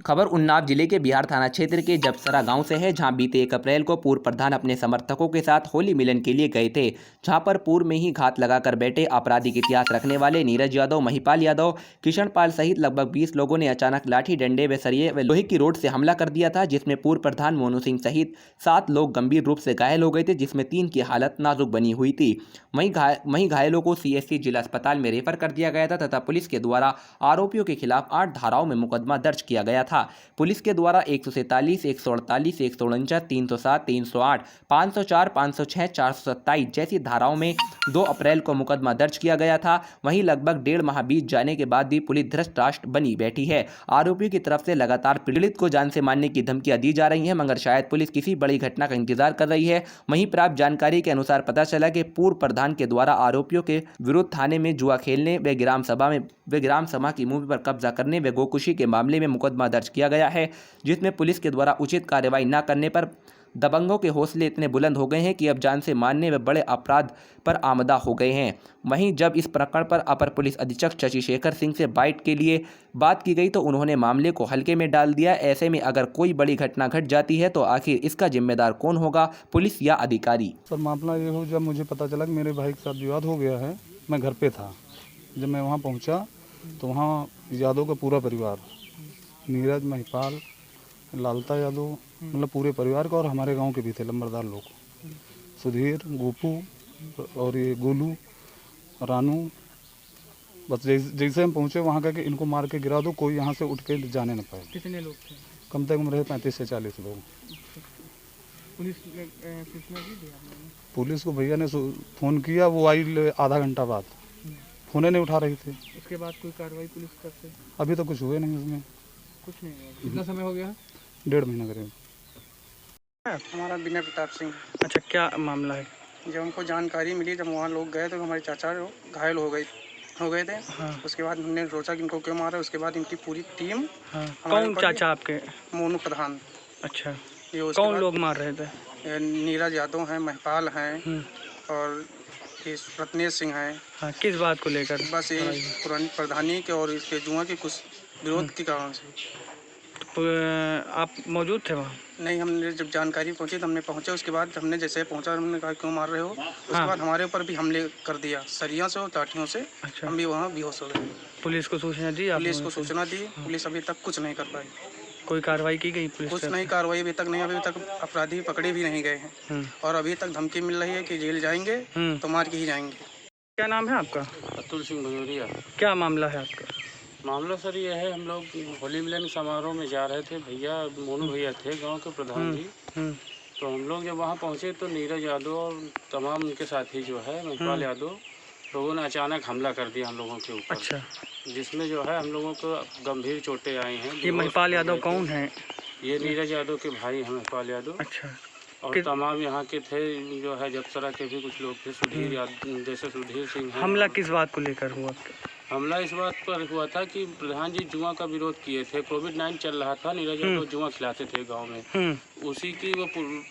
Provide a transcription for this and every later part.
खबर उन्नाव जिले के बिहार थाना क्षेत्र के जबसरा गांव से है, जहां बीते 1 अप्रैल को पूर्व प्रधान अपने समर्थकों के साथ होली मिलन के लिए गए थे, जहां पर पूर्व में ही घात लगाकर बैठे आपराधिक इतिहास रखने वाले नीरज यादव, महिपाल यादव, किशन पाल सहित लगभग 20 लोगों ने अचानक लाठी, डंडे व सरिये व लोहे की रोड से हमला कर दिया था, जिसमें पूर्व प्रधान मोनू सिंह सहित 7 लोग गंभीर रूप से घायल हो गए थे, जिसमें 3 की हालत नाजुक बनी हुई थी। वहीं घायलों को CSC जिला अस्पताल में रेफर कर दिया गया था तथा पुलिस के द्वारा आरोपियों के खिलाफ 8 धाराओं में मुकदमा दर्ज किया गया था। पुलिस के द्वारा 147, 148, 149, 307, 308, 504, 506, 427 जैसी धाराओं में 2 अप्रैल को मुकदमा दर्ज किया गया था। वहीं लगभग 1.5 माह बीत जाने के बाद भी पुलिस धृष्ट राष्ट्र बनी बैठी है। आरोपियों की तरफ से लगातार पीड़ित को जान से मारने की धमकियां दी जा रही हैं, मगर शायद पुलिस किसी बड़ी घटना का इंतजार कर रही है। वहीं प्राप्त जानकारी के अनुसार पता चला कि पूर्व प्रधान के द्वारा आरोपियों के विरुद्ध थाने में जुआ खेलने व ग्राम सभा की भूमि पर कब्जा करने व गोकुशी के मामले में मुकदमा दर्ज किया गया है, जिसमें पुलिस के द्वारा उचित कार्रवाई न करने पर दबंगों के हौसले इतने बुलंद हो गए हैं कि अब जान से मारने व बड़े अपराध पर आमदा हो गए हैं। वहीं जब इस प्रकरण पर अपर पुलिस अधीक्षक शशि शेखर सिंह से बाइट के लिए बात की गई तो उन्होंने मामले को हल्के में डाल दिया। ऐसे में अगर कोई बड़ी घटना घट जाती है तो आखिर इसका जिम्मेदार कौन होगा, पुलिस या अधिकारी? सर मामला ये हो, जब मुझे पता चला कि मेरे भाई के साथ विवाद हो गया है, मैं घर पे था। जब मैं वहाँ पहुँचा तो वहाँ यादव का पूरा परिवार, नीरज, महिपाल, लालता यादव, मतलब पूरे परिवार का, और हमारे गांव के भी थे लंबरदार लोग, सुधीर, गोपू और ये गोलू, रानू। बस जैसे हम पहुँचे वहाँ का कि इनको मार के गिरा दो, कोई यहाँ से उठ के जाने न पाए। कितने लोग थे? कम से कम रहे 35 से 40 लोग। पुलिस ने सूचना दी आपने? पुलिस को भैया ने फ़ोन किया, वो आई आधा घंटा बाद, फ़ोन नहीं उठा रही थी। उसके बाद कोई कार्रवाई पुलिस करते? अभी तो कुछ हुए नहीं उसमें। कुछ नहीं हुआ। कितना समय हो गया? 1.5 महीना करीब। हमारा विनय प्रताप सिंह। अच्छा, क्या मामला है? जब हमको जानकारी मिली, जब वहाँ लोग गए तो हमारे चाचा घायल हो गए थे। हाँ। उसके बाद हमने सोचा कि इनको क्यों मारा। उसके बाद इनकी पूरी टीम। हाँ। कौन चाचा आपके? मोनू प्रधान। अच्छा, ये कौन लोग मार रहे थे? नीरज यादव हैं, महिपाल हैं और ये रत्नेश सिंह हैं। हाँ, किस बात को लेकर? बस ये पुरानी प्रधानी के और इसके जुआ के कुछ विरोध के कारण से। तो आप मौजूद थे वहाँ? नहीं, हमने जब जानकारी पहुंची तो हमने पहुंचे। उसके बाद हमने जैसे पहुंचा, हमने कहा क्यों मार रहे हो। उसके बाद हमारे ऊपर भी हमले कर दिया, सरिया से और लाठियों से। अच्छा। हम भी वहाँ बेहोश हो गए। पुलिस को सूचना दी? पुलिस को सूचना दी। पुलिस अभी तक कुछ नहीं कर पाई। कोई कार्रवाई की गई पुलिस? कुछ नहीं, कार्रवाई अभी तक नहीं। अभी तक अपराधी पकड़े भी नहीं गए हैं और अभी तक धमकी मिल रही है कि जेल जाएंगे तो मार के ही जाएंगे। क्या नाम है आपका? अतुल सिंह भजोरिया। क्या मामला है आपका? मामला सर ये है, हम लोग होली मिलन समारोह में जा रहे थे। भैया मोनू भैया थे गांव के प्रधान जी। तो हम लोग जब वहां पहुंचे तो नीरज यादव और तमाम उनके साथी जो है महिपाल यादव लोगों ने अचानक हमला कर दिया हम लोगों के ऊपर। अच्छा। जिसमें जो है हम लोगों को गंभीर चोटें आई हैं। ये महिपाल यादव कौन है? ये नीरज यादव के भाई हैं, महिपाल यादव। अच्छा। और तमाम यहाँ के थे जो है जबसरा के भी कुछ लोग थे, सुधीर यादव जैसे सुधीर सिंह हैं। हमला किस बात को लेकर हुआ? हमला इस बात पर हुआ था कि प्रधान जी जुआ का विरोध किए थे। कोविड-19 चल रहा था, नीरज यादव जुआ खिलाते थे गांव में। उसी की वो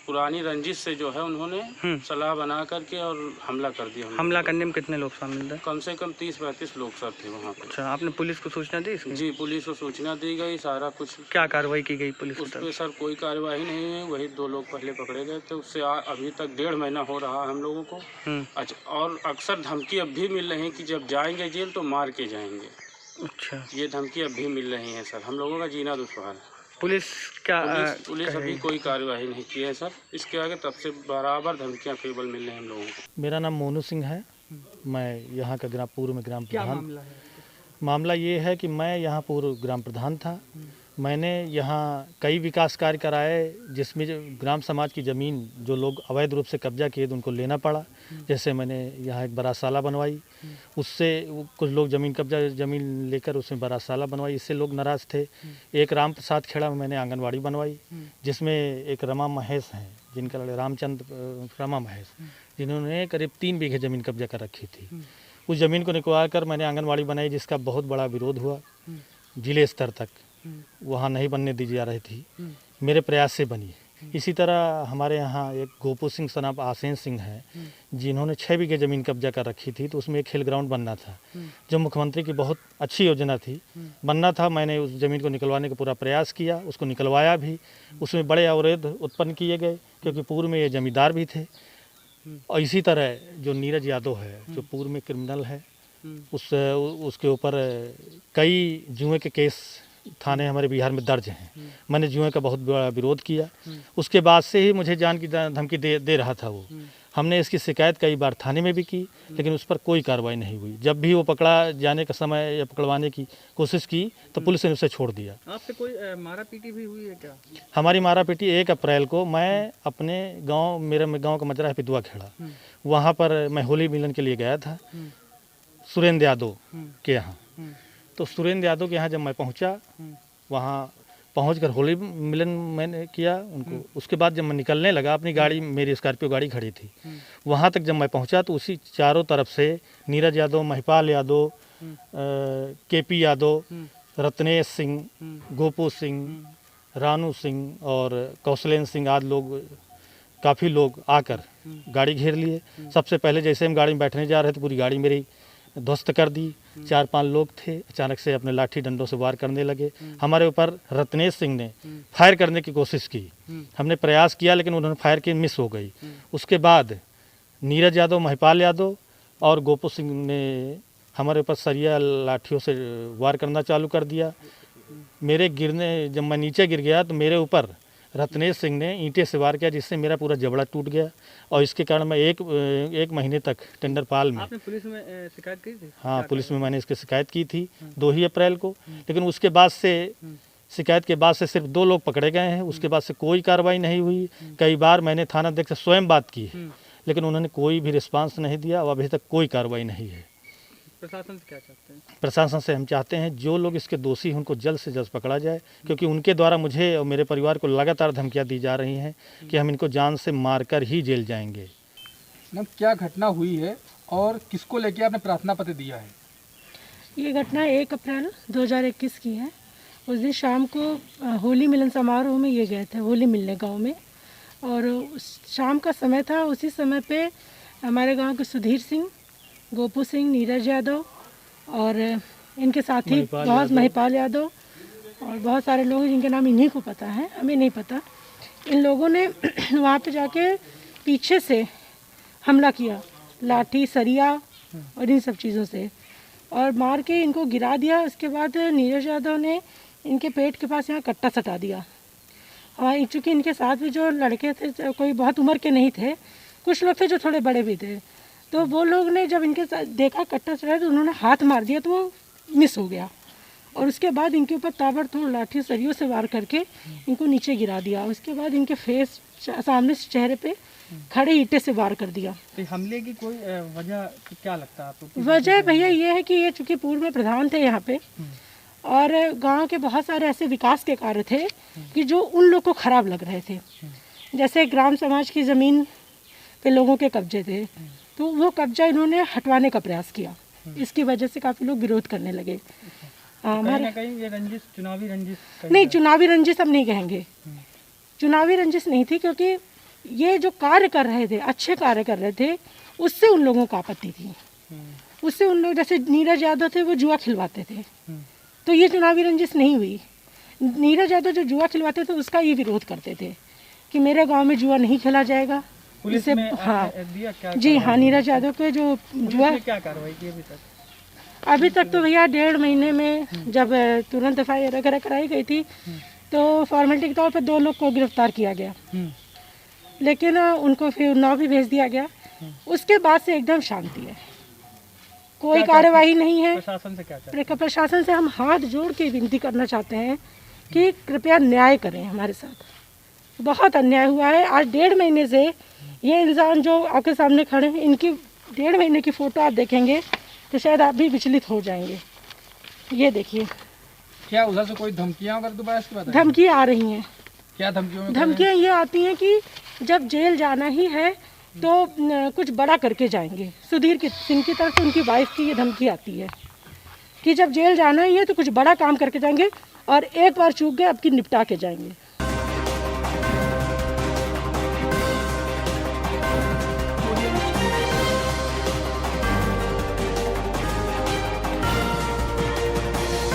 पुरानी रंजिश से जो है उन्होंने सलाह बना करके और हमला कर दिया। हमला करने में कितने लोग शामिल थे? कम से कम 30-35 लोग सर थे वहाँ पे। अच्छा, आपने पुलिस को सूचना दी इसकी? जी, पुलिस को सूचना दी गई, सारा कुछ। क्या कार्रवाई की गई पुलिस? उस पर सर कोई कार्रवाई नहीं है। वही 2 लोग पहले पकड़े गए थे। उससे अभी तक 1.5 महीना हो रहा है हम लोगों को। अच्छा, और अक्सर धमकी अब भी मिल रही है कि जब जाएंगे जेल तो मार के जाएंगे। अच्छा, ये धमकी अब भी मिल रही है सर। हम लोगों का जीना दुश्वार है। पुलिस क्या? पुलिस अभी कोई कार्यवाही नहीं की है सर। इसके आगे तब से बराबर धमकियां केवल मिल रही हैं हम लोगों को। मेरा नाम मोनू सिंह है। मैं यहाँ का पूर्व में ग्राम क्या प्रधान। मामला है? मामला ये है कि मैं यहाँ पूर्व ग्राम प्रधान था। मैंने यहाँ कई विकास कार्य कराए, जिसमें ग्राम समाज की ज़मीन जो लोग अवैध रूप से कब्जा किए उनको लेना पड़ा। जैसे मैंने यहाँ एक बारातशाला बनवाई, उससे कुछ लोग ज़मीन लेकर उसमें बारातशाला बनवाई, इससे लोग नाराज़ थे। एक राम प्रसाद खेड़ा में मैंने आंगनवाड़ी बनवाई, जिसमें एक रमा महेश हैं, जिनका लड़े रामचंद्र रमा महेश, जिन्होंने करीब 3 बीघे ज़मीन कब्जा कर रखी थी। उस ज़मीन को निकलवा कर मैंने आंगनवाड़ी बनाई, जिसका बहुत बड़ा विरोध हुआ जिले स्तर तक। वहाँ नहीं बनने दी जा रही थी, मेरे प्रयास से बनी। इसी तरह हमारे यहाँ एक गोपू सिंह सनाब आसेन सिंह है, जिन्होंने 6 बीघे ज़मीन कब्जा कर रखी थी। तो उसमें एक खेल ग्राउंड बनना था, जो मुख्यमंत्री की बहुत अच्छी योजना थी, बनना था। मैंने उस ज़मीन को निकलवाने का पूरा प्रयास किया, उसको निकलवाया भी। उसमें बड़े अवरोध उत्पन्न किए गए, क्योंकि पूर्व में ये जमींदार भी थे। और इसी तरह जो नीरज यादव है, जो पूर्व में क्रिमिनल है, उसके ऊपर कई जुए के केस थाने हमारे बिहार में दर्ज हैं। मैंने जुए का बहुत बड़ा विरोध किया। उसके बाद से ही मुझे जान की धमकी दे रहा था वो। हमने इसकी शिकायत कई बार थाने में भी की, लेकिन उस पर कोई कार्रवाई नहीं हुई। जब भी वो पकड़ा जाने का समय या पकड़वाने की कोशिश की तो पुलिस ने उसे छोड़ दिया। आपसे कोई मारा पीटी भी हुई है क्या? हमारी मारा पीटी 1 अप्रैल को मैं अपने गाँव, मेरे गाँव का मजरा है पिदुआ खेड़ा, वहाँ पर मैं होली मिलन के लिए गया था सुरेंद्र यादव के यहाँ। तो सुरेंद्र यादव के यहाँ जब मैं पहुँचा, वहाँ पहुँचकर होली मिलन मैंने किया उनको। उसके बाद जब मैं निकलने लगा, अपनी गाड़ी, मेरी स्कॉर्पियो गाड़ी खड़ी थी, वहाँ तक जब मैं पहुँचा तो उसी चारों तरफ से नीरज यादव, महिपाल यादव, केपी यादव, रत्नेश सिंह, गोपू सिंह, रानू सिंह और कौशलेन सिंह आदि लोग, काफ़ी लोग आकर गाड़ी घेर लिए। सबसे पहले जैसे हम गाड़ी में बैठने जा रहे थे, पूरी गाड़ी मेरी ध्वस्त कर दी। 4-5 लोग थे, अचानक से अपने लाठी डंडों से वार करने लगे। हमारे ऊपर रत्नेश सिंह ने फायर करने की कोशिश की। हमने प्रयास किया, लेकिन उन्होंने फायर की, मिस हो गई। उसके बाद नीरज यादव, महिपाल यादव और गोपू सिंह ने हमारे ऊपर सरिया लाठियों से वार करना चालू कर दिया। मेरे गिरने, जब मैं नीचे गिर गया तो मेरे ऊपर रत्नेश सिंह ने ईंटें से वार किया, जिससे मेरा पूरा जबड़ा टूट गया। और इसके कारण मैं एक महीने तक टेंडरपाल में। आपने पुलिस में शिकायत की थी? हाँ, पुलिस में मैंने इसकी शिकायत की थी 2 ही अप्रैल को। लेकिन उसके बाद से, शिकायत के बाद से सिर्फ 2 लोग पकड़े गए हैं। उसके बाद से कोई कार्रवाई नहीं हुई। कई बार मैंने थाना अध्यक्ष से स्वयं बात की है, लेकिन उन्होंने कोई भी रिस्पांस नहीं दिया और अभी तक कोई कार्रवाई नहीं है। प्रशासन से क्या चाहते हैं? प्रशासन से हम चाहते हैं जो लोग इसके दोषी हैं उनको जल्द से जल्द पकड़ा जाए, क्योंकि उनके द्वारा मुझे और मेरे परिवार को लगातार धमकियां दी जा रही हैं कि हम इनको जान से मारकर ही जेल जाएंगे। मैम, क्या घटना हुई है और किसको लेके आपने प्रार्थना पत्र दिया है? ये घटना 1 अप्रैल 2021 की है। उस दिन शाम को होली मिलन समारोह में ये गए थे, होली मिलने गांव में। और शाम का समय था। उसी समय पे हमारे गांव के सुधीर सिंह, गोपू सिंह, नीरज यादव और इनके साथी बहुत महिपाल यादव और बहुत सारे लोग जिनके नाम इन्हीं को पता है, हमें नहीं पता। इन लोगों ने वहाँ पे जाके पीछे से हमला किया, लाठी, सरिया और इन सब चीज़ों से, और मार के इनको गिरा दिया। उसके बाद नीरज यादव ने इनके पेट के पास यहाँ कट्टा सटा दिया। और चूँकि इनके साथ भी जो लड़के थे, कोई बहुत उम्र के नहीं थे, कुछ लोग थे जो थोड़े बड़े भी थे। तो वो लोग ने जब इनके साथ देखा कट्टा चढ़ा, तो उन्होंने हाथ मार दिया, तो वो मिस हो गया। और उसके बाद इनके ऊपर ताबड़तोड़ लाठी सरियों से वार करके इनको नीचे गिरा दिया। उसके बाद इनके फेस, सामने से चेहरे पे खड़े ईंटे से वार कर दिया। तो हमले की कोई वजह क्या लगता है आपको? वजह भैया ये है कि ये चूँकि पूर्व में प्रधान थे यहाँ पे, और गांव के बहुत सारे ऐसे विकास के कार्य थे कि जो उन लोग को खराब लग रहे थे। जैसे ग्राम समाज की ज़मीन पे लोगों के कब्जे थे, तो वो कब्जा इन्होंने हटवाने का प्रयास किया। इसकी वजह से काफ़ी लोग विरोध करने लगे। हमारे कहीं ये रंजिश, चुनावी रंजिश? नहीं, चुनावी रंजिश हम नहीं कहेंगे। चुनावी रंजिश नहीं थी, क्योंकि ये जो कार्य कर रहे थे, अच्छे कार्य कर रहे थे, उससे उन लोगों को आपत्ति थी। उससे उन लोग, जैसे नीरज यादव थे, वो जुआ खिलवाते थे, तो ये चुनावी रंजिश नहीं हुई। नीरज यादव जो जुआ खिलवाते थे उसका ये विरोध करते थे कि मेरे गांव में जुआ नहीं खेला जाएगा। पुलिस में हाँ दिया क्या? जी हाँ, नीरज यादव पे जो जुआ, क्या कार्रवाई की अभी तक तो भैया 1.5 महीने में जब तुरंत FIR वगैरह कराई गई थी, तो फॉर्मेलिटी के तौर पर 2 लोग को गिरफ्तार किया गया, लेकिन उनको फिर उन्नाव भी भेज दिया गया। उसके बाद से एकदम शांति है, कोई कार्यवाही नहीं है। प्रशासन से क्या चाहते? प्रशासन से हम हाथ जोड़ के विनती करना चाहते हैं कि कृपया न्याय करें हमारे साथ। बहुत अन्याय हुआ है। आज 1.5 महीने से ये इंसान जो आपके सामने खड़े हैं, इनकी 1.5 महीने की फ़ोटो आप देखेंगे तो शायद आप भी विचलित हो जाएंगे। ये देखिए, क्या उधर से कोई धमकियां वगैरह दोबारा इसके बाद? धमकियाँ आ रही हैं। क्या धमकियों में? धमकियाँ ये आती हैं कि जब जेल जाना ही है तो कुछ बड़ा करके जाएंगे। सुधीर सिंह की तरफ से उनकी वाइफ की ये धमकी आती है कि जब जेल जाना ही है तो कुछ बड़ा काम करके जाएंगे, और एक बार चूक गए अब की निपटा के जाएंगे।